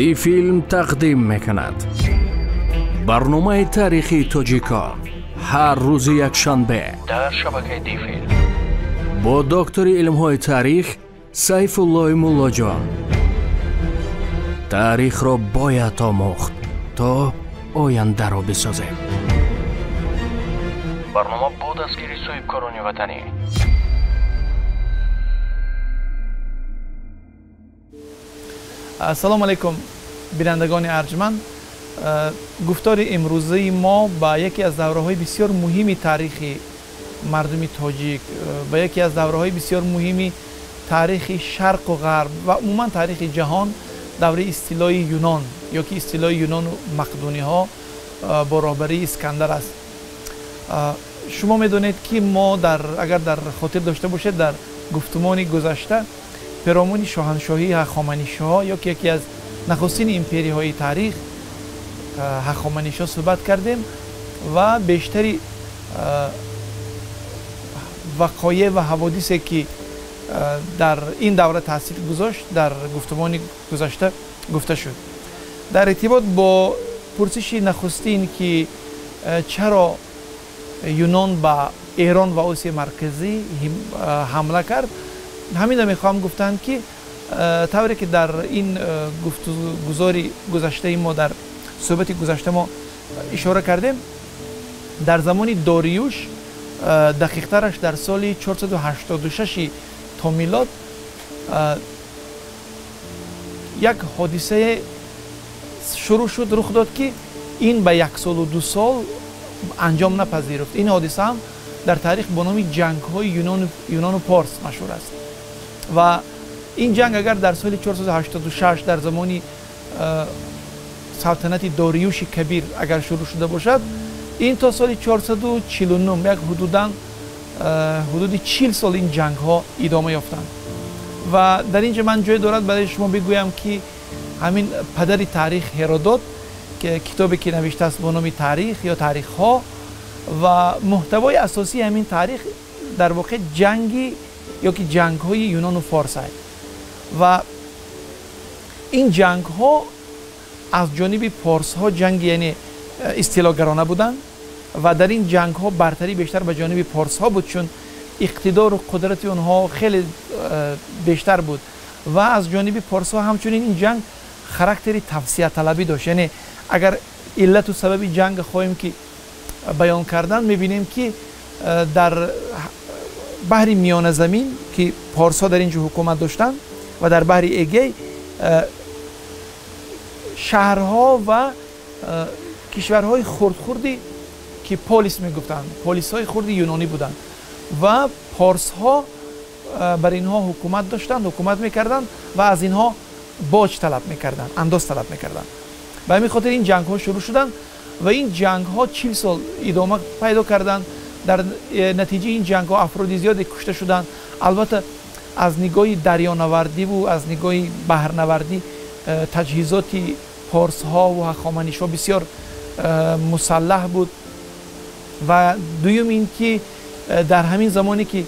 دی فیلم تقدیم میکند برنامه تاریخی تاجیکان هر روز یک شنبه در شبکه دی فیلم با دکتر علم‌های تاریخ سیف الله مولاجان. تاریخ را باید آموخت تا آینده را بسازیم. برنامه با دستگیری صاحبکاران وطنی. السلام علیکم بینندگان ارجمند. گفتار امروزی ما با یکی از دوره‌های بسیار مهمی تاریخی مردم تاجیک، با یکی از دوره‌های بسیار مهمی تاریخ شرق و غرب و عموما تاریخ جهان، دوره استیلای یونان یا که استیلای یونان و مقدونی ها با رهبری اسکندر است. شما میدونید که ما اگر در خاطر داشته باشید در گفتمان گذشته پیرامون شاهنشاهی هخامنشی‌ها یا که یکی از نخستین امپری های تاریخ هخامنشی‌ها صحبت کردیم و بیشتری وقایع و حوادثی که در این دوره تاثیر گذاشت در گفتمان گذشته گفته شد. در ارتباط با پرسش نخستین که چرا یونان به ایران و آسیا مرکزی حمله کرد، همین را میخوام گفتن که طوری که در این گفتگوزاری گذشته ما در صحبت گذشته ما اشاره کردیم، در زمان داریوش دقیق ترش در سال 486 تا میلاد یک حادثه شروع شد، رخ داد که این به 1 سال و 2 سال انجام نپذیرفت. این حادثه هم در تاریخ با نام جنگ های یونان و پارس مشهور است و این جنگ اگر در سال 486 در زمان سلطنت داریوش کبیر اگر شروع شده باشد، این تا سال 449 یک حدود 40 سال این جنگ ها ادامه یافتند. و در اینجا من جای دارد برای شما بگویم که همین پدر تاریخ هرودوت که کتابی که نوشته است با نام تاریخ یا تاریخ ها و محتوای اساسی همین تاریخ در واقع جنگی یا که جنگ های یونان و فارس است و این جنگ ها از جانب پارس ها جنگ یعنی استیلاگرانه بودند و در این جنگ ها برتری بیشتر به جانب پارس ها بود، چون اقتدار و قدرت اونها خیلی بیشتر بود و از جانب پارس ها همچنین این جنگ خاراکتری توسعه طلبی داشت. یعنی اگر علت و سبب جنگ خواهیم که بیان کردن، میبینیم که در بحر میانه زمین که پارس ها در اینجا حکومت داشتند و در بحر ایگی شهرها و کشورهای خردی که پولیس میگفتند، پولیس های خرد یونانی بودند و پارس ها بر اینها حکومت داشتند، حکومت میکردند و از اینها باج طلب میکردند، انداز طلب میکردند. به همین خاطر این جنگ ها شروع شدند و این جنگ ها 40 سال ادامه پیدا کردند. در نتیجه این جنگ ها افراد زیادی کشته شدند. البته از نگاه دریانوردی و از نگاه بحرنوردی تجهیزات پارس ها و هخامنشی‌ها بسیار مسلح بود و دوم این که در همین زمانی که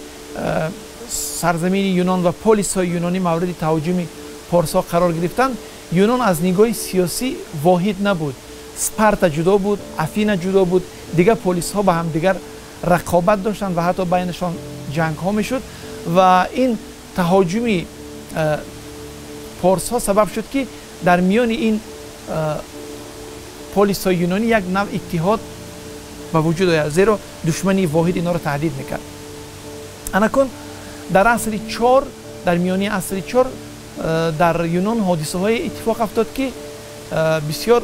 سرزمین یونان و پولیس های یونانی مورد تهاجم پارس ها قرار گرفتند، یونان از نگاه سیاسی واحد نبود. سپارتا جدا بود، افینا جدا بود، دیگر پولیس ها با هم دیگر رقابت داشتند و حتی بینشان جنگ ها میشد و این تهاجم پارس ها سبب شد که در میان این پولیس های یونانی یک نوع اتحاد به وجود آید، زیرا دشمنی واحد اینا را تهدید میکرد. انکن در عصر 4 در میانی عصر 4 در یونان حادثه های اتفاق افتاد که بسیار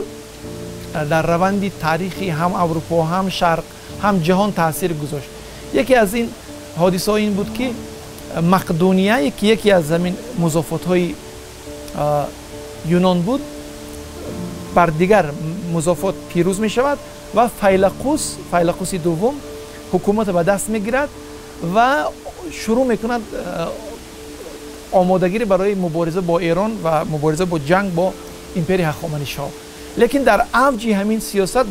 در روند تاریخی هم اروپا هم شرق هم جهان تاثیر گذاشت. یکی از این حادثه این بود که مقدونیه که یکی از زمین مضافات های یونان بود بر دیگر مضافات پیروز می شود و فیلقوس دوم حکومت به دست می گیرد و شروع می کند آمادگی برای مبارزه با ایران و مبارزه با جنگ با امپری هخامنشی‌ها. لیکن در اوج همین سیاست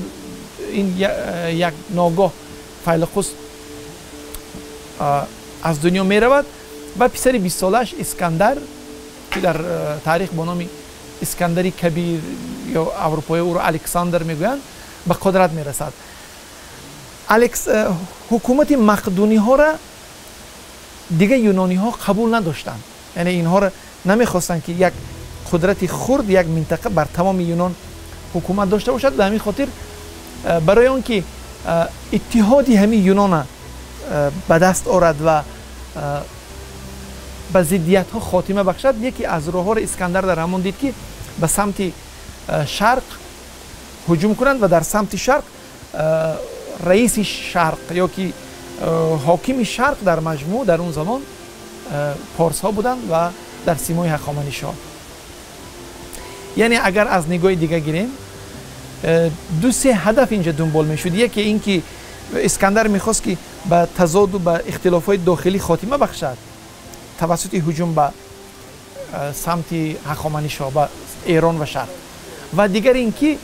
این یک ناگاه فیلقوس از دنیا می رود و پسر 20 سالش اسکندر که در تاریخ با نام اسکندری کبیر یا اروپایی او رو الکساندر میگویند به قدرت میرسد. حکومت مقدونی ها را دیگه یونانی ها قبول نداشتند، یعنی اینها را نمیخواستند که یک قدرت خرد یک منطقه بر تمام یونان حکومت داشته باشد. به همین خاطر برای آن که اتحادی همین یونان به دست آورد و به ضدیت ها خاتمه بخشد، یکی از راه ها را اسکندر در همون دید که به سمت شرق هجوم کنند و در سمت شرق رئیس شرق یا که حاکم شرق در مجموع در اون زمان پارس ها بودند و در سیمای هخامنشی. یعنی اگر از نگاه دیگه گیریم دو سه هدف اینجا دنبال میشد. یکی این که اسکندر میخواست که به تضاد و به اختلافات داخلی خاتمه بخشد توسط هجوم به سمت هخامنشی به ایران و شرق، و دیگر این که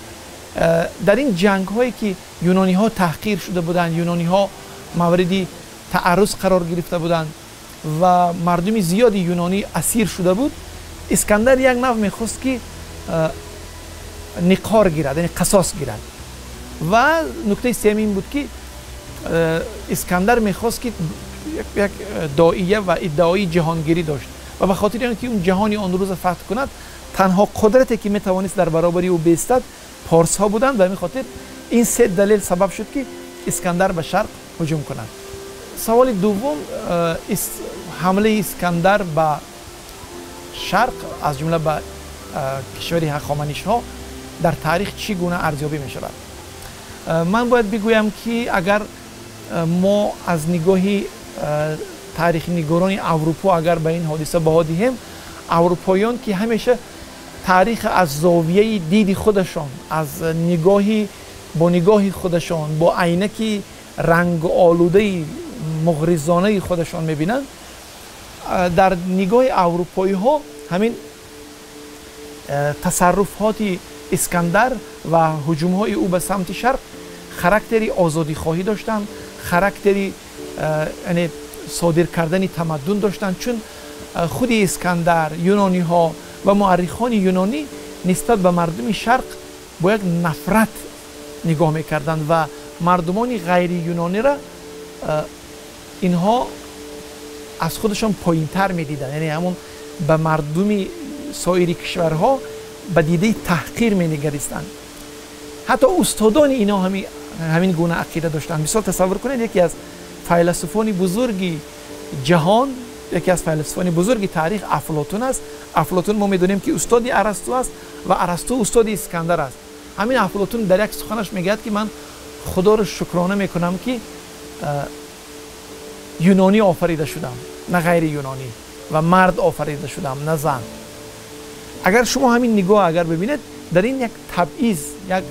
در این جنگ هایی که یونانی ها تحقیر شده بودند، یونانی ها موردی تعرض قرار گرفته بودند و مردم زیادی یونانی اسیر شده بود، اسکندر یک نوع میخواست که نقار گیرد، یعنی قصاص گیرد. و نکته سوم این بود که اسکندر میخواست که یک داعیه و ادعای جهانگیری داشت و به خاطر اینکه اون جهانی آن روز فتح کند تنها قدرتی که میتوانست در برابری او بایستد پارس ها بودند. و همین خاطر این سه دلیل سبب شد که اسکندر به شرق هجوم کند. سوال دوم، حمله اسکندر به شرق از جمله به کشور هخامنشی ها در تاریخ چگونه ارزیابی می شود؟ من باید بگویم که اگر ما از نگاهی تاریخ نگاران اروپا اگر به این حادثه بها دهیم، اروپاییان که همیشه تاریخ از زاویه دید خودشان، از نگاهی با نگاه خودشان، با عینک رنگ آلوده مغرضانه خودشان میبینند، در نگاه اروپایی ها همین تصرفات اسکندر و هجوم های او به سمت شرق خاراکتری آزادی خواهی داشتند، خاراکتری یعنی صادر کردن تمدن داشتند، چون خود اسکندر، یونانی ها و مورخان یونانی نسبت به مردم شرق با یک نفرت نگاه میکردند و مردمان غیر یونانی را اینها از خودشان پایینتر میدیدند، یعنی همون به مردم سایر کشورها به دیده تحقیر مینگریستند. حتی استادان اینا همین گونه عقیده داشتند. مثال تصور کنید یکی از فیلسوفان بزرگی جهان، یکی از فیلسوفان بزرگی تاریخ افلاطون است. افلاطون ما میدونیم که استاد ارسطو است و ارسطو استاد اسکندر است. همین افلاطون در یک سخنش میگه که من خدا رو شکرانه میکنم که یونانی آفریده شدم نه غیر یونانی، و مرد آفریده شدم نه زن. اگر شما همین نگاه اگر ببینید، در این یک تبعیض، یک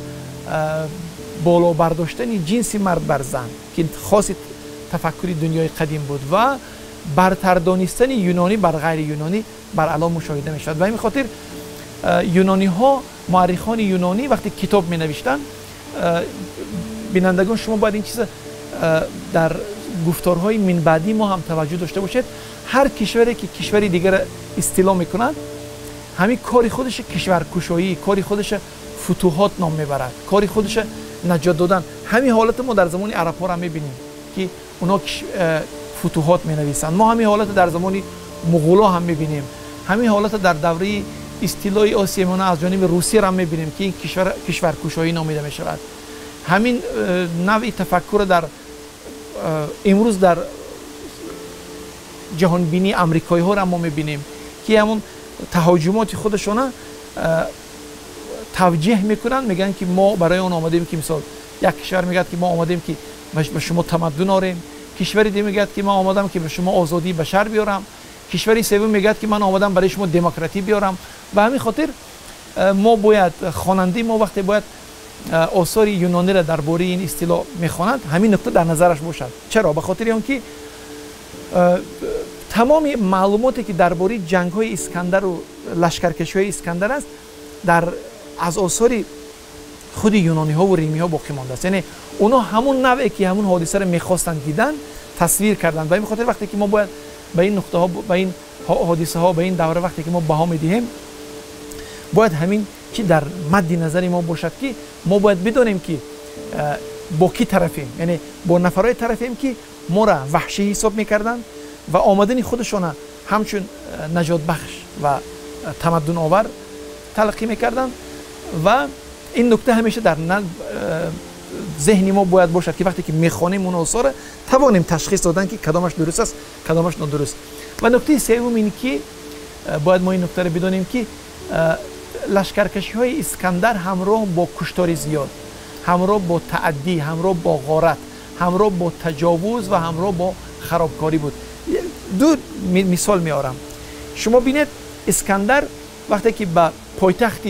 بالا برداشتن جنس مرد بر زن که خاص تفکری دنیای قدیم بود و برتر دانستن یونانی بر غیر یونانی بر الان مشاهده می شود. و این خاطر یونانی ها، مورخان یونانی وقتی کتاب می نوشتن، بینندگان شما باید این چیز در گفتارهای من بعدی ما هم توجه داشته باشید. هر کشوری که کشوری دیگر استیلا میکنند، همین کاری خودش کشورکشایی، کاری خودش فتوحات نام میبرد، کاری خودش نجات دادن. همین حالت ما در زمان عرب ها را میبینیم که اونا فتوحات می نویسند. ما همین حالت در زمان مغولا هم میبینیم. همین حالت در دوره استیلای آسیای ما از جانب روسیه را میبینیم که این کشورکشایی نامیده می شود. همین نوع تفکر در امروز در جهان بینی امریکایی ها را ما میبینیم که همون تهاجمات خودشون توجیه میکنن، میگن که ما برای اون آمدیم که مثال یک کشور میگه که ما آمدیم که به شما تمدن آوریم، کشوری دیگه میگه که من آمدم که به شما آزادی بشر بیارم، کشوری سوم میگه که من آمدم برای شما دموکراسی بیارم. و همین خاطر ما باید خواننده ما وقتی باید آثار یونانی را درباره این اصطلاح میخواند همین نکته در نظرش باشد. چرا؟ به خاطر اینکه تمام معلوماتی که درباره جنگ‌های اسکندر و لشکرکشی‌های اسکندر است از آثار خود یونانی ها و ریمی ها باقی مانده است. یعنی اونا همون نوعی که همون حادثه را میخواستند دیدن تصویر کردند. و این خاطر وقتی که ما باید به این نقطه ها، به این حادثه ها، به این دوره وقتی که ما بها میدیم، باید همین چی در مد نظر ما باشد که ما باید بدونیم که با کی طرفیم، یعنی با نفرای طرفیم که ما را وحشی حساب میکردن و آمدن خودشون همچون نجات بخش و تمدن آور تلقی میکردن. و این نکته همیشه در ذهن ما باید باشد که وقتی که میخوانیم اون آثار توانیم تشخیص دادن که کدامش درست است کدامش نادرست. و نکته سوم این که باید ما این نکته رو بدونیم که لشکرکشی های اسکندر همراه با کشتار زیاد، همراه با تعدی، همراه با غارت، همراه با تجاوز و همراه با خرابکاری بود. دو مثال میارم. شما بینید اسکندر وقتی که به پایتخت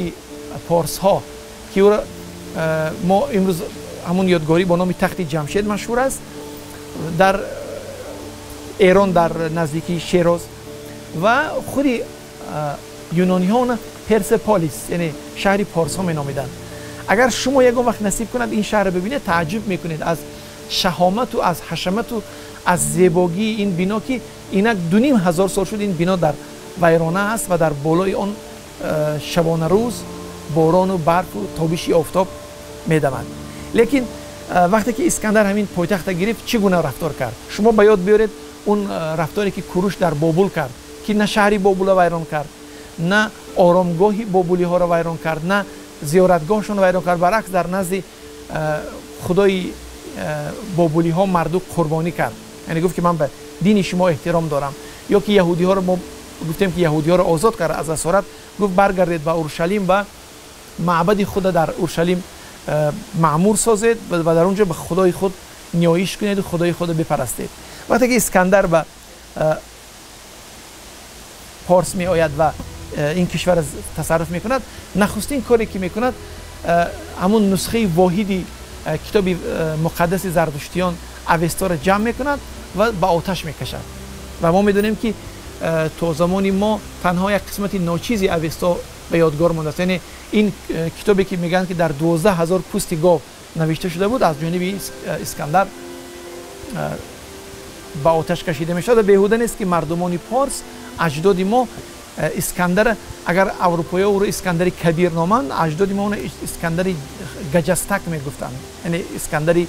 پارس ها که ما امروز همون یادگاری با نام تخت جمشید مشهور است در ایران در نزدیکی شیراز، و خود یونانی ها پرسپولیس یعنی شهری پارس ها می نامیدند. اگر شما یک وقت نصیب کند این شهر ببینید تعجب میکنید از شهامت و از حشمت و از زیبایی این بنا که اینک 2500 سال شد این بنا در ویرانه است و در بالای آن شبانه روز باران و برف و تابش آفتاب میدوند. لیکن وقتی که اسکندر همین پایتخت گرفت چگونه رفتار کرد؟ شما به یاد بیارید اون رفتاری که کوروش در بابل کرد که نه شهری بابل را ویران کرد، نه آرامگاهی بابلی ها را ویران کرد، نه زیارتگاهشون را ویران کرد. برعکس در نزد خدای بابلی ها مردم قربانی کرد، یعنی گفت که من به دین شما احترام دارم. یا که یهودی ها را ما گفتیم که یهودی ها را آزاد کرد از اسارت، گفت برگردید به اورشلیم و معبد خود در اورشلیم معمور سازید و در اونجا به خدای خود نیایش کنید و خدای خود بپرستید. وقتی که اسکندر به پارس می آید و این کشور تصرف می کند، نخستین کاری که می کند همون نسخه واحدی کتاب مقدس زرتشتیان اوستا را جمع می کند و به آتش می کشد. و ما می دونیم که تو زمانی ما تنها یک قسمت ناچیزی اوستا به یادگار مانده است. یعنی این کتابی که میگن که در 12000 پوست گاو نوشته شده بود از جانب اسکندر به آتش کشیده میشد. و بیهوده نیست که مردمان پارس اجداد ما اسکندر، اگر اروپایی او رو اسکندر کبیر نامند، اجداد ما اون اسکندر گجستک میگفتند، یعنی اسکندری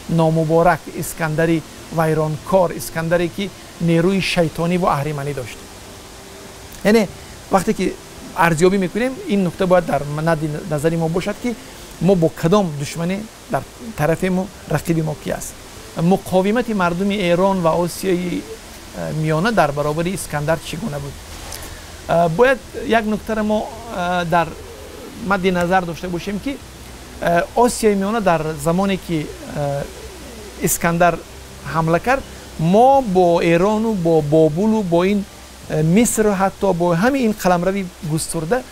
نامبارک، اسکندری ویرانکار، اسکندری که نیروی شیطانی و اهریمنی داشت. یعنی وقتی که ارزیابی میکنیم این نکته باید در نظر ما باشد که ما با کدام دشمنی در طرف ما، رقیب ما کی است. مقاومت مردم ایران و آسیای میانه در برابر اسکندر چگونه بود؟ باید یک نکته ما در مد نظر داشته باشیم که آسیای میانه در زمانی که اسکندر حمله کرد، ما با ایران و با بابل و با این مصر و حتی با همین این قلمروی گسترده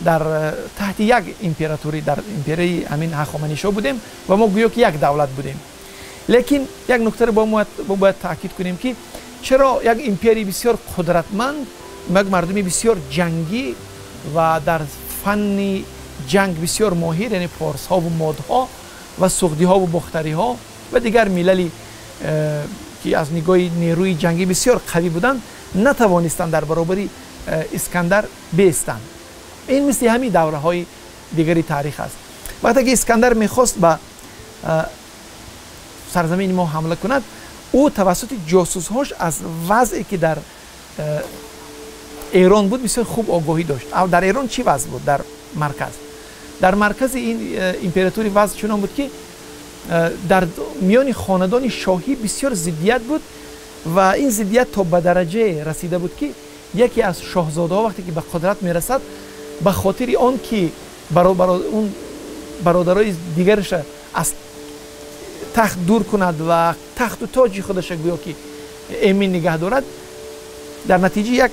در تحت یک امپراتوری، در امپرای همین هخامنشی بودیم و ما گویا که یک دولت بودیم. لیکن یک نکته رو باید تاکید کنیم که چرا یک امپری بسیار قدرتمند، یک مردم بسیار جنگی و در فن جنگ بسیار ماهر، یعنی پارس ها و ماد ها و سغدی ها و بختری ها و دیگر مللی که از نگاه نیروی جنگی بسیار قوی بودند، نتوانستند در برابر اسکندر بیستند. این مثل همین دوره های دیگری تاریخ است. وقتی که اسکندر میخواست به سرزمین ما حمله کند، او توسط جاسوس هاش از وضعی که در ایران بود بسیار خوب آگاهی داشت. در ایران چی وضع بود؟ در مرکز این امپراتوری وضع چنان بود که در میان خاندان شاهی بسیار ضدیت بود و این ضدیت تا به درجه رسیده بود که یکی از شاهزاده ها وقتی که به قدرت میرسد، به خاطر آن که اون برادرای دیگرش از تخت دور کند و تخت و تاج خودش گویا که امین نگه دارد، در نتیجه یک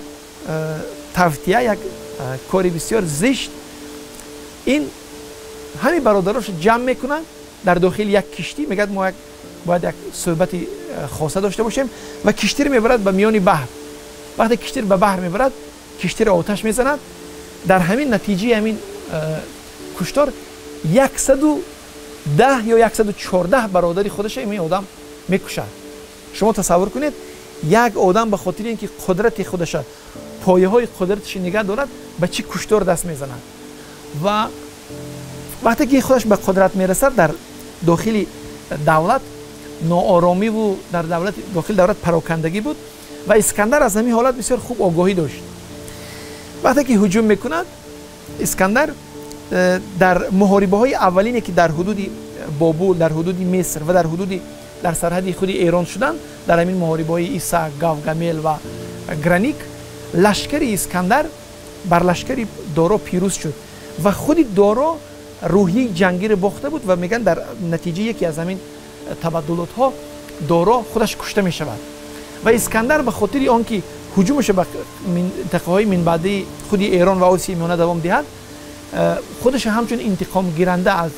تفتیه، یک کاری بسیار زشت، این همین برادراش جمع میکنن در داخل یک کشتی. میگه ما باید یک صحبت خاصه داشته باشیم و کشتی رو میبرد به میان بحر. وقتی کشتی رو به بحر میبرد، کشتی رو آتش میزند. در همین نتیجه همین کشتار 110 یا 114 برادری خودش این آدم میکشد. شما تصور کنید یک آدم به خاطر اینکه قدرت خودش، پایه های قدرتش نگه دارد، به چه کشتار دست میزند. و وقتی که خودش به قدرت میرسد در داخل دولت ناآرامی و در داخل دولت پراکندگی بود و اسکندر از همین حالت بسیار خوب آگاهی داشت. وقتی که هجوم میکند اسکندر در محاربه های اولینی که در حدود بابل، در حدود مصر و در سرحد خود ایران شدند، در همین محاربه های ایسا، گاوگامیل و گرانیک، لشکر اسکندر بر لشکر دارا پیروز شد و خود دارا روحی جنگی را باخته بود و میگن در نتیجه یکی از همین تبدلات ها دارا خودش کشته می شود و اسکندر به خاطر آنکه هجومش به منطقه های منبعدی خود ایران و آسیای میانه دوام دهد، خودش همچون انتقام گیرنده از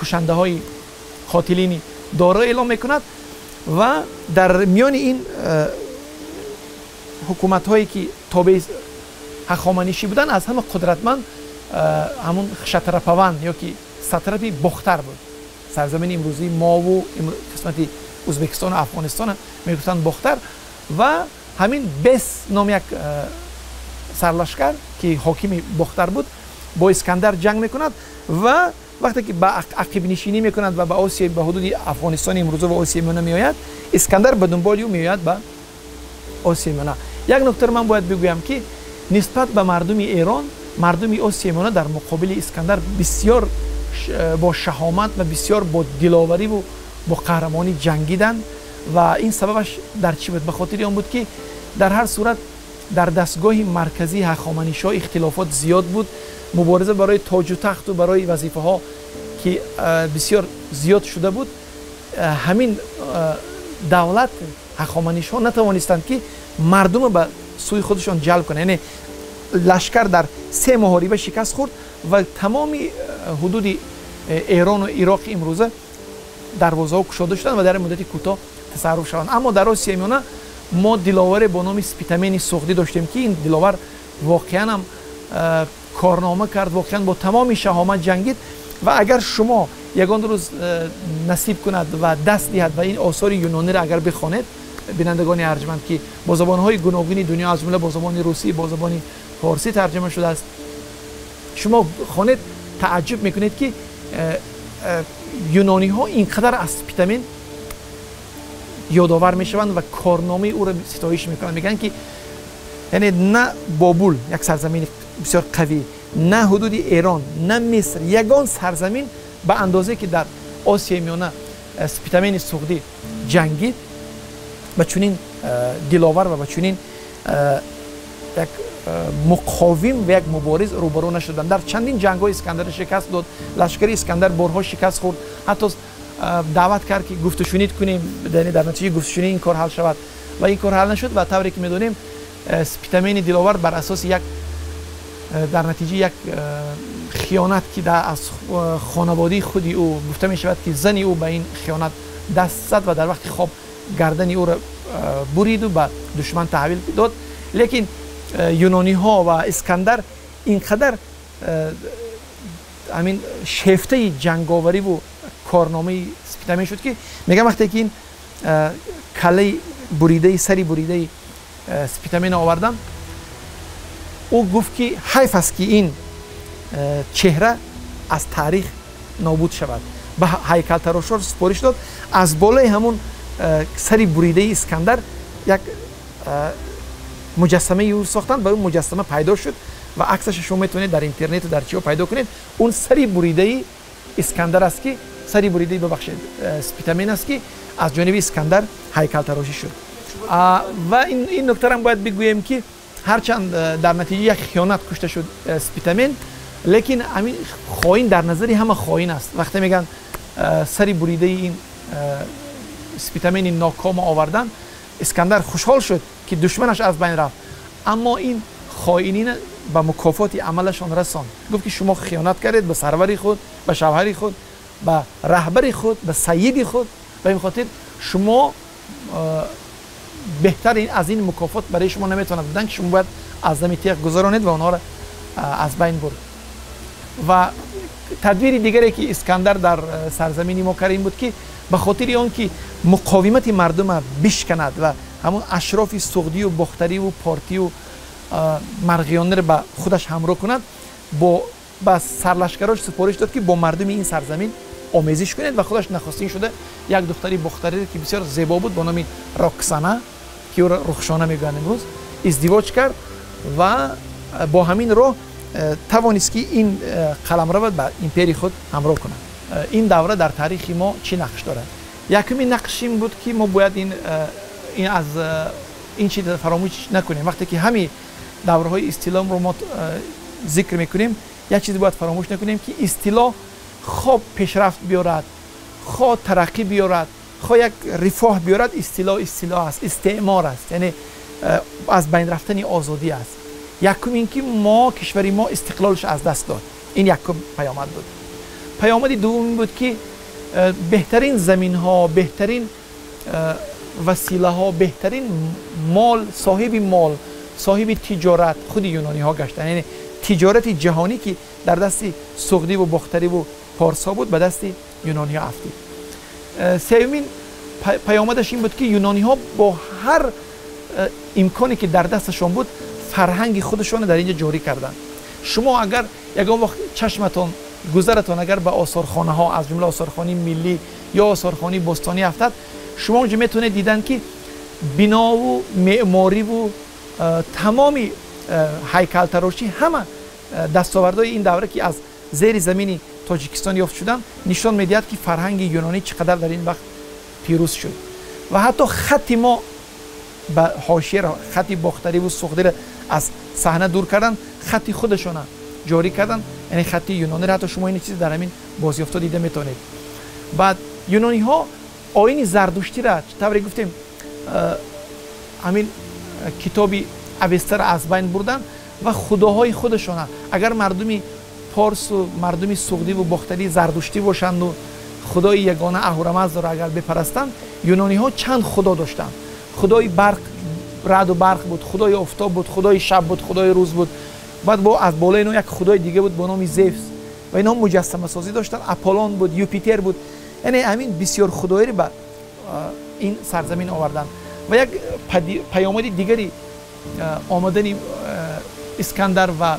کشنده های قاتلین دارا اعلام میکند و در میان این حکومت هایی که تابع هخامنشی بودن از همه قدرتمند همون خترپوند یا که سترپ بختر بود. سرزمین امروزی ما و قسمت ازبکستان و افغانستان میگفتن بختر و همین بس نام یک سرلشکر که حاکم بختر بود با اسکندر جنگ میکند و وقتی که به عقب نشینی میکند و به آسیا، به حدود افغانستان امروزه و آسیای میانه میآید، اسکندر به دنبال او میآید به آسیای میانه. یک نکته من باید بگویم که نسبت به مردم ایران، مردم آسیای میانه در مقابل اسکندر بسیار با شهامت و بسیار با دلاوری و با قهرمانی جنگیدند و این سببش در چی بود؟ به خاطر آن بود که در هر صورت در دستگاه مرکزی هخامنشی‌ها اختلافات زیاد بود. مبارزه برای تاج و تخت و برای وظیفه ها که بسیار زیاد شده بود، همین دولت هخامنشی‌ها نتوانستند که مردم به سوی خودشان جلب کنند. یعنی لشکر در 3 محاربه شکست خورد و تمام حدود ایران و عراق امروزه دروازه ها گشاده شدند و در مدت کوتاه تصرف شدند. اما در آسیای میانه ما دلاور با نام سپیتمین سغدی داشتیم که این دلاور واقعا هم کارنامه کرد، واقعا با تمام شهامت جنگید و اگر شما یگان روز نصیب کند و دست دهد و این آثار یونانی را اگر بخوانید، بینندگان ارجمند که با زبان‌های گوناگون دنیا از جمله با زبان روسی، با زبان فارسی ترجمه شده است، شما خوانید تعجب میکنید که یونانی ها اینقدر از سپیتمین یادآور میشوند و کارنامه او را ستایش میکنند. میگن که یعنی نه بابل یک سرزمین بسیار قوی، نه حدود ایران، نه مصر، یگان سرزمین به اندازه که در آسیای میانه سپیتمین سغدی جنگید و چنین دلاور و چنین یک مقاوم و یک مبارز روبرو نشدند. در چندین جنگ‌های اسکندر شکست داد، لشکر اسکندر بارها شکست خورد، حتی دعوت کرد که گفتشونی کنیم، در نتیجه گفتشونی این کار حل شود و این کار حل نشد و طوری که می‌دونیم سپیتمین دلاور بر اساس یک در نتیجه یک خیانت که از خانواده خودی او گفته می شود که زنی او به این خیانت دست زد و در وقت خواب گردن او را برید و به دشمن تحویل داد. لیکن یونانی ها و اسکندر اینقدر همین شیفته جنگاوری و کارنامه سپیتمین شد که میگم وقتی که این کله بریده، سری بریده سپیتمین آوردن، او گفت که حیف است که این چهره از تاریخ نابود شود. به هیکل تراشان سپارش داد، از بالای همون سری بریده اسکندر یک مجسمه او ساختن و اون مجسمه پیدا شد و عکسش شما میتونید در اینترنت و در چیو پیدا کنید. اون سری بریده اسکندر است که سری بریده ببخشید سپیتمین است که از جانب اسکندر هیکل تراشی شد. و این نکته هم باید بگویم که هرچند در نتیجه یک خیانت کشته شد سپیتمین، لیکن همین خائن در نظر همه خائن است. وقتی میگن سری بریده این سپیتمین ناکام آوردن، اسکندر خوشحال شد که دشمنش از بین رفت، اما این خائنین به مکافات عملشان رساند. گفت که شما خیانت کردید به سرور خود، به شوهر خود، به رهبر خود، به سید خود و این خاطر شما بهتر از این مکافات برای شما نمیتواند بدن که شما باید از دم تیغ گذرانید و اونها را از بین برید. و تدبیر دیگری که اسکندر در سرزمین ما کرد این بود که به خاطر آن که مقاومت مردم را بشکند و همون اشراف سغدی و بختری و پارتی و مرغیانه را به خودش همراه کند، با به سرلشکراش سپارش داد که با مردم این سرزمین آمیزش کنید و خودش نخستین شده یک دختری بختری که بسیار زیبا بود با نام راکسانا که او را رخشانه میگن امروز ازدواج کرد و با همین راه توانست که این قلمرو به ایمپری خود همراه کنه. این دوره در تاریخ ما چی نقش داره؟ یکمی نقش این بود که ما باید این چیز فراموش نکنیم. وقتی که همین دوره‌های استیلا رو ما ذکر میکنیم، یک چیزی باید فراموش نکنیم که استیلا خواب پیشرفت بیارد، خواه ترقی بیارد، خواه یک رفاه بیارد، استیلا است، استعمار است، یعنی از بین رفتن آزادی است. یکم این که کشوری ما استقلالش از دست داد. این یکم پیامد بود. پیامد دوم بود که بهترین زمین ها، بهترین وسیله ها، بهترین مال، صاحب تجارت خود یونانی ها گشتن. یعنی تجارت جهانی که در دست سغدی و بختری و پارس ها بود به دست یونانی ها افتید. سومین پیامدش این بود که یونانی ها با هر امکانی که در دستشون بود فرهنگ خودشون در اینجا جاری کردن. شما اگر یگان وقت چشمتون گذرتون اگر به آثارخانه ها از جمله آثارخانه ملی یا آثارخانه بستانی افتاد، شما اونجا میتونید دیدن که بنا و معماری و تمامی هیکل تراشی همه دستاوردهای این دوره که از زیر زمین تاجیکستان یافت شدن نشان میدهد که فرهنگ یونانی چقدر در این وقت پیروز شد. و حتی خط ما به حاشیه را، خط باختری و سغدی را از صحنه دور کردن، خط خودشون جاری کردن، یعنی خط یونانی را حتی شما این چیز در همین بازیافتا دیده میتونید. بعد یونانی ها آیین زردشتی را طوری گفتیم همین کتابی اوستا را از بین بردن و خداهای خودشون، اگر مردمی پارس و مردمی سغدی و باختری زردشتی باشند و خدای یگانه اهورامزد را اگر بپرستند، یونانی ها چند خدا داشتند. خدای برق، رعد و برق بود، خدای آفتاب بود، خدای شب بود، خدای روز بود. بعد از بالای اینا یک خدای دیگه بود با نام زئوس و اینا مجسمه سازی داشتن. اپولون بود، یوپیتر بود. یعنی همین بسیار خدایری بر این سرزمین آوردن. و یک پیامد دیگری آمدن اسکندر و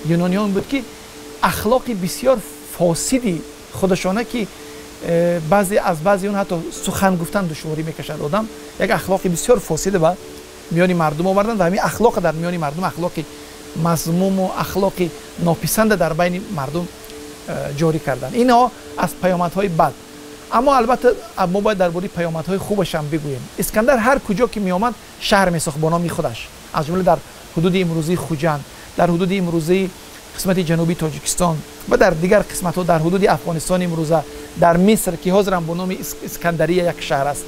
یونانیان بود که اخلاقی بسیار فاسدی خودشانه که بعضی اون حتی سخن گفتن دشواری میکشد آدم، یک اخلاقی بسیار فاسد به میان مردم آوردن و همین اخلاق در میان مردم اخلاقی مذموم و اخلاقی ناپسند در بین مردم جاری کردن. اینا از پیامدهای بد. اما البته ما باید درباره پیامدهای خوبش هم بگوییم. اسکندر هر کجا که می آمد شهر میساخت با نام خودش، از جمله در حدود امروزی خوجند، در حدود امروزی قسمت جنوبی تاجیکستان و در دیگر قسمت ها در حدود افغانستان امروزه، در مصر که حاضر هم با نام اسکندریه یک شهر است.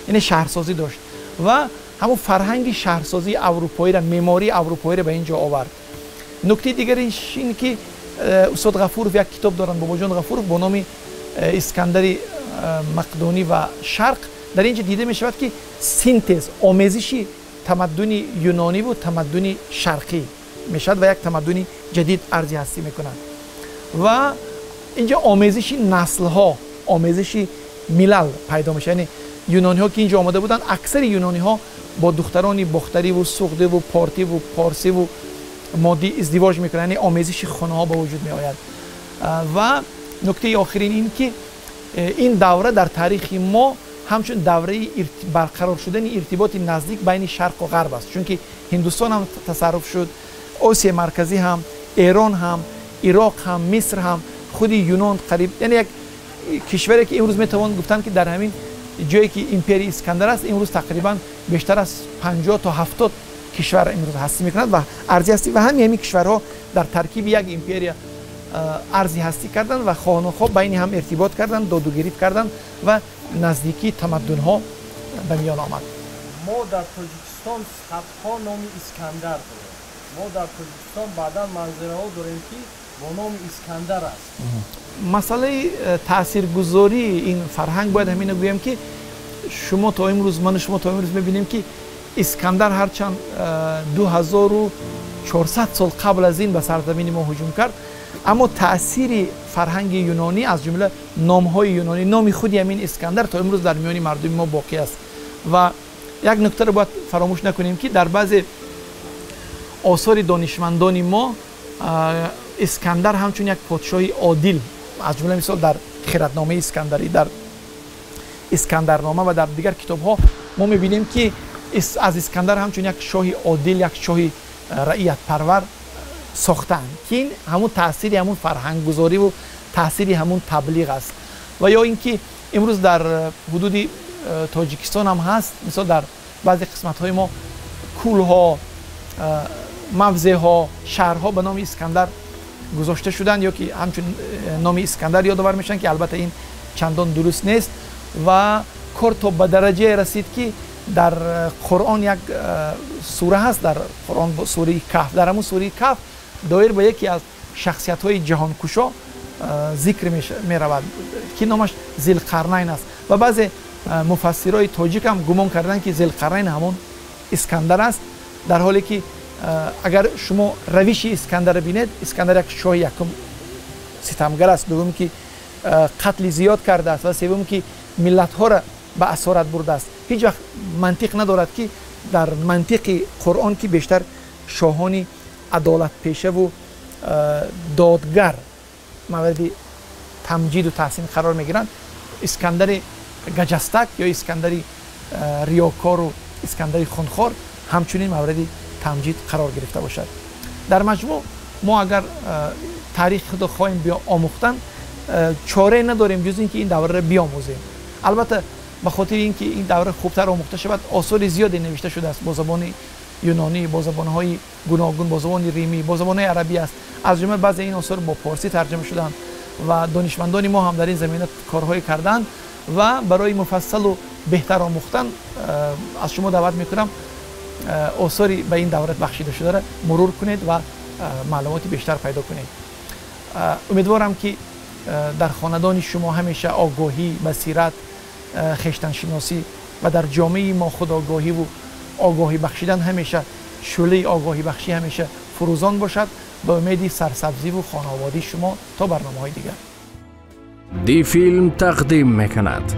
یعنی شهرسازی داشت و همون فرهنگ شهرسازی اروپایی را، معماری اروپایی را به اینجا آورد. نکته دیگرش این که استاد غفورов یک کتاب دارن، بابا جان غفورov با نام اسکندری مقدونی و شرق. در اینجا دیده می شود که سینتز، آمیزشی تمدن یونانی و تمدن شرقی می شود و یک تمدن جدید ارزی هستی می کنند. و اینجا آمیزشی نسل ها، آمیزشی ملل پیدا میشه. یعنی یونانی ها که اینجا آمده بودن، اکثر یونانی ها با دختران باختری و سغدی و پارتی و پارسی و مادی ازدواج میکنن. یعنی آمیزش خانه ها به وجود می آید. و نکته آخرین این که این دوره در تاریخ ما همچون دوره برقرار شدن ارتباط نزدیک بین شرق و غرب است، چون که هندوستان هم تصرف شد، آسیا مرکزی هم، ایران هم، عراق هم، مصر هم، خود یونان قریب، یعنی یک کشوری که امروز میتوان گفتن که در همین جایی که ایمپری اسکندر است امروز تقریبا بیشتر از 50 تا 70 کشور امروز هستی میکند و ارزی هستی و همین کشورها در ترکیب یک ایمپری ارزی هستی کردن و خانوها بین هم ارتباط کردن، داد و گریفت کردن و نزدیکی تمدن ها به میان آمد. ما در تاجیکستان صدها نام اسکندر داریم. ما در تاجیکستان بعدا منظره ها داریم که با نام اسکندر است. مسئله تاثیرگذاری این فرهنگ باید همین گویم که شما تا امروز، من شما تا امروز میبینیم که اسکندر هرچند 2400 سال قبل از این به سرزمین ما هجوم کرد، اما تأثیر فرهنگ یونانی از جمله نام‌های یونانی، نام خودی همین اسکندر تا امروز در میان مردم ما باقی است. و یک نکته رو باید فراموش نکنیم که در بعضی آثار دانشمندان ما اسکندر همچون یک پادشاه عادل، از جمله مثال در خردنامه اسکندری، در اسکندرنامه و در دیگر کتاب ها ما میبینیم که از اسکندر همچون یک شاه عادل، یک شاه رعیت پرور ساختن که این همون تأثیری همون فرهنگ گذاری و تأثیری همون تبلیغ است. و یا اینکه امروز در حدود تاجیکستان هم هست، مثلا در بعضی قسمت های ما کولها، موضع ها، شهرها به نام اسکندر گذاشته شدن یا که همچون نام اسکندر یادآور میشن که البته این چندان درست نیست. و کار تا به درجه رسید که در قرآن یک سوره هست، در قرآن سوره کهف، در همون سوره کهف دایر به یکی از شخصیت های جهان کشا ذکر می رود که نامش ذوالقرنین است و بعضی مفسرای تاجیک هم گمان کردن که ذوالقرنین همون اسکندر است، در حالی که اگر شما روش اسکندر بینید، اسکندر یک شاه یکم ستمگر است، دوم که قتل زیاد کرده است و سوم که ملت ها را به اسارت برده است. هیچ وقت منطق ندارد که در منطق قرآن که بیشتر شاهانی عدالت پیشه و دادگر مورد تمجید و تحسین قرار میگیرند، اسکندر گجستک یا اسکندری ریاکار و اسکندری خونخوار همچنین مورد تمجید قرار گرفته باشد. در مجموع ما اگر تاریخ خود خواهیم بیا آموختن، چاره نداریم جز اینکه این دوره را بیاموزیم. البته به خاطر اینکه این دوره خوبتر آموخته شود، آثار زیادی نوشته شده است با زبان یونانی، با زبان‌های گوناگون، با زبان ریمی، با زبان عربی است. از جمله بعضی این آثار با فارسی ترجمه شدند و دانشمندان ما هم در این زمینه کارهای کردند و برای مفصل و بهتر آموختن از شما دعوت میکنم آثاری به این دوره بخشیده شده را مرور کنید و معلوماتی بیشتر پیدا کنید. امیدوارم که در خاندان شما همیشه آگاهی، بصیرت، خویشتن شناسی و در جامعه ما خودآگاهی و آگاهی بخشیدن همیشه شعله آگاهی بخشی همیشه فروزان باشد. به امید سرسبزی و خانوادگی شما تا برنامه‌های دیگر. دی فیلم تقدیم میکند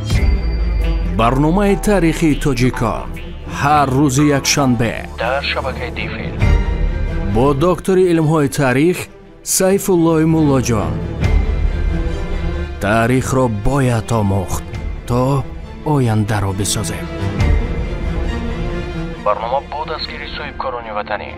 برنامه تاریخی تاجیکان هر روز یک شنبه در شبکه دی فیلم با دکتر علم‌های تاریخ سیف الله مولاجان. تاریخ را باید آموخت تا آینده را بسازیم. برنامه بود از گیری صاحب کارانی وطنی.